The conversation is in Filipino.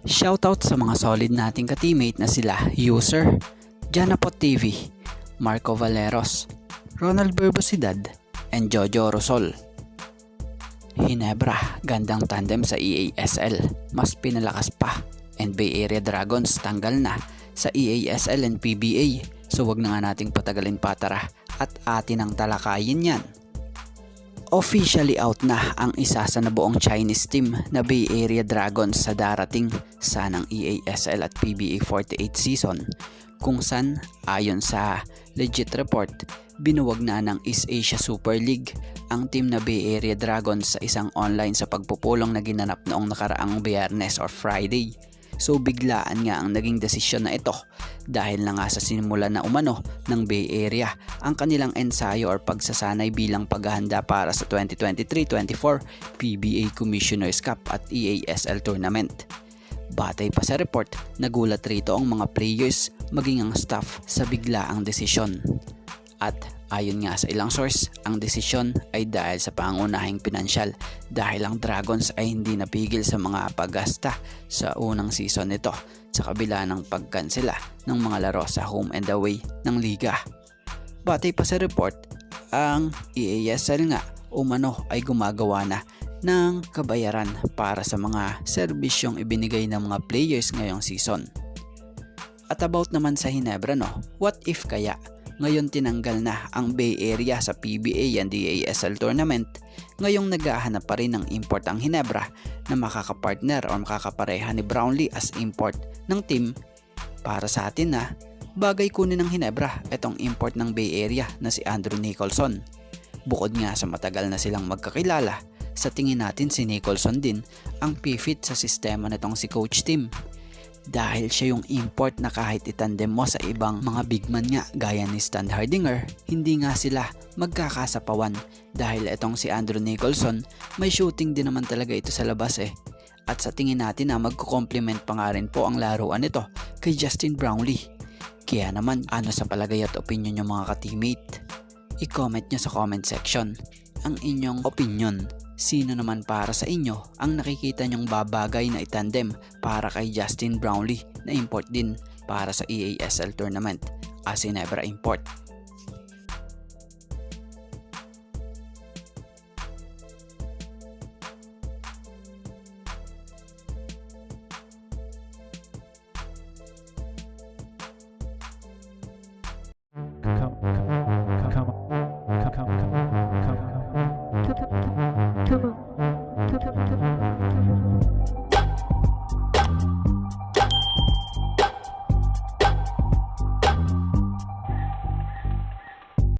Shoutout sa mga solid nating ka-teammate na sila User, Janapot TV, Marco Valeros, Ronald Berbosidad, and Jojo Rosol. Hinebra, gandang tandem sa EASL, mas pinalakas pa, and Bay Area Dragons tanggal na sa EASL and PBA. So wag na nga nating patagalin pa, tara at atin ang talakayin yan. Officially out na ang isa sa nabuong Chinese team na Bay Area Dragons sa darating sanang EASL at PBA 48 season, kung saan ayon sa legit report, binuwag na ng East Asia Super League ang team na Bay Area Dragons sa isang online sa pagpupulong na ginanap noong nakaraang Biyernes or Friday. So biglaan nga ang naging desisyon na ito dahil na nga sa sinimula na umano ng Bay Area ang kanilang ensayo or pagsasanay bilang paghahanda para sa 2023-24 PBA Commissioner's Cup at EASL Tournament. Batay pa sa report, nagulat rito ang mga players maging ang staff sa biglaang desisyon. At ayon nga sa ilang source, ang desisyon ay dahil sa pangunahing pinansyal dahil ang Dragons ay hindi napigil sa mga paggasta sa unang season nito sa kabila ng pagkansela ng mga laro sa home and away ng liga. Batay pa sa report, ang EASL nga umano ay gumagawa na ng kabayaran para sa mga serbisyong ibinigay ng mga players ngayong season. At about naman sa Hinebra, what if kaya ngayon tinanggal na ang Bay Area sa PBA and EASL tournament, ngayong naghahanap pa rin ng import ang Hinebra na makakapartner o makakapareha ni Brownlee as import ng team. Para sa atin bagay kunin ng Hinebra itong import ng Bay Area na si Andrew Nicholson. Bukod nga sa matagal na silang magkakilala, sa tingin natin si Nicholson din ang pifit sa sistema nitong si Coach Tim. Dahil siya yung import na kahit itandem mo sa ibang mga big man nga gaya ni Stan Hardinger, hindi nga sila magkakasapawan dahil itong si Andrew Nicholson may shooting din naman talaga ito sa labas At sa tingin natin magko-complement pa nga rin po ang laruan nito kay Justin Brownlee. Kaya naman ano sa palagay at opinion nyo mga ka-teammate? I-comment nyo sa comment section ang inyong opinion. Sino naman para sa inyo ang nakikita nyong babagay na itandem para kay Justin Brownlee na import din para sa EASL tournament as Hinebra import?